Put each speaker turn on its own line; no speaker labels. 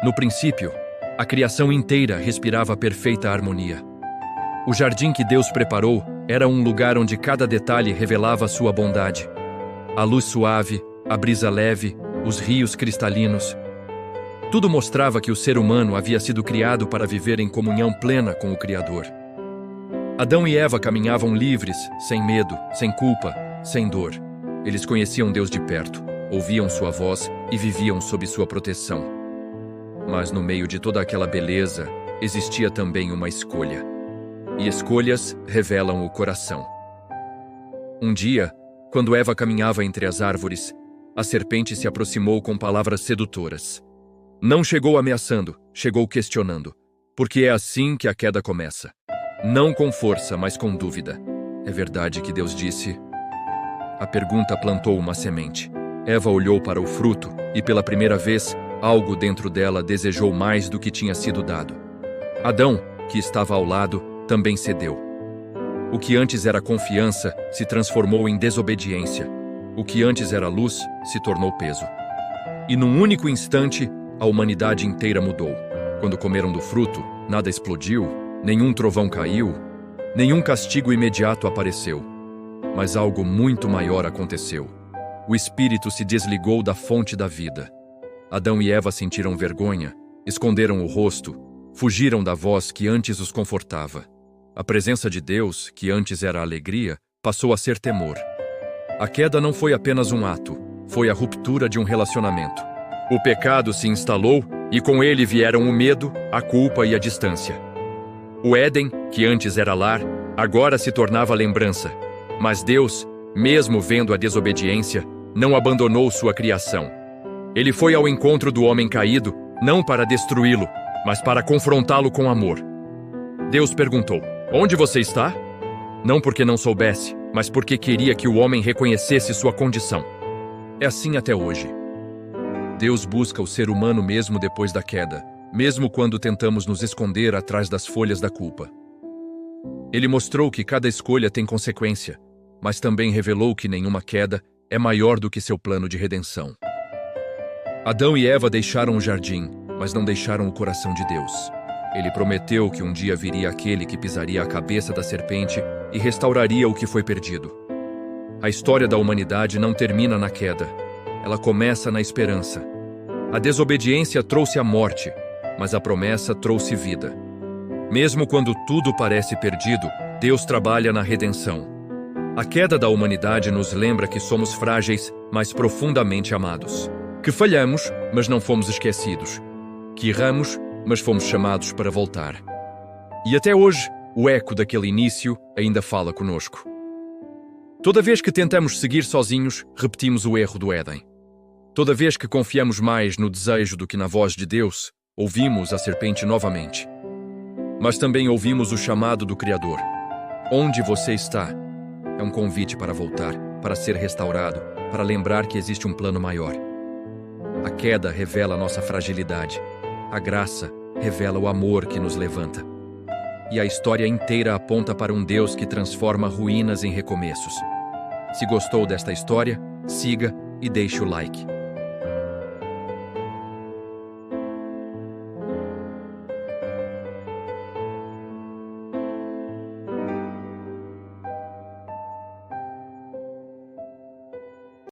No princípio, a criação inteira respirava perfeita harmonia. O jardim que Deus preparou era um lugar onde cada detalhe revelava sua bondade. A luz suave, a brisa leve, os rios cristalinos. Tudo mostrava que o ser humano havia sido criado para viver em comunhão plena com o Criador. Adão e Eva caminhavam livres, sem medo, sem culpa, sem dor. Eles conheciam Deus de perto, ouviam sua voz e viviam sob sua proteção. Mas no meio de toda aquela beleza, existia também uma escolha. E escolhas revelam o coração. Um dia, quando Eva caminhava entre as árvores, a serpente se aproximou com palavras sedutoras. Não chegou ameaçando, chegou questionando, porque é assim que a queda começa. Não com força, mas com dúvida. É verdade que Deus disse? A pergunta plantou uma semente. Eva olhou para o fruto e, pela primeira vez, algo dentro dela desejou mais do que tinha sido dado. Adão, que estava ao lado, também cedeu. O que antes era confiança se transformou em desobediência. O que antes era luz se tornou peso. E num único instante, a humanidade inteira mudou. Quando comeram do fruto, nada explodiu, nenhum trovão caiu, nenhum castigo imediato apareceu. Mas algo muito maior aconteceu. O espírito se desligou da fonte da vida. Adão e Eva sentiram vergonha, esconderam o rosto, fugiram da voz que antes os confortava. A presença de Deus, que antes era alegria, passou a ser temor. A queda não foi apenas um ato, foi a ruptura de um relacionamento. O pecado se instalou e com ele vieram o medo, a culpa e a distância. O Éden, que antes era lar, agora se tornava lembrança. Mas Deus, mesmo vendo a desobediência, não abandonou sua criação. Ele foi ao encontro do homem caído, não para destruí-lo, mas para confrontá-lo com amor. Deus perguntou: "Onde você está?" Não porque não soubesse, mas porque queria que o homem reconhecesse sua condição. É assim até hoje. Deus busca o ser humano mesmo depois da queda, mesmo quando tentamos nos esconder atrás das folhas da culpa. Ele mostrou que cada escolha tem consequência, mas também revelou que nenhuma queda é maior do que seu plano de redenção. Adão e Eva deixaram o jardim, mas não deixaram o coração de Deus. Ele prometeu que um dia viria aquele que pisaria a cabeça da serpente e restauraria o que foi perdido. A história da humanidade não termina na queda. Ela começa na esperança. A desobediência trouxe a morte, mas a promessa trouxe vida. Mesmo quando tudo parece perdido, Deus trabalha na redenção. A queda da humanidade nos lembra que somos frágeis, mas profundamente amados. Que falhamos, mas não fomos esquecidos. Que erramos, mas fomos chamados para voltar. E até hoje, o eco daquele início ainda fala conosco. Toda vez que tentamos seguir sozinhos, repetimos o erro do Éden. Toda vez que confiamos mais no desejo do que na voz de Deus, ouvimos a serpente novamente. Mas também ouvimos o chamado do Criador. Onde você está? É um convite para voltar, para ser restaurado, para lembrar que existe um plano maior. A queda revela a nossa fragilidade. A graça revela o amor que nos levanta. E a história inteira aponta para um Deus que transforma ruínas em recomeços. Se gostou desta história, siga e deixe o like.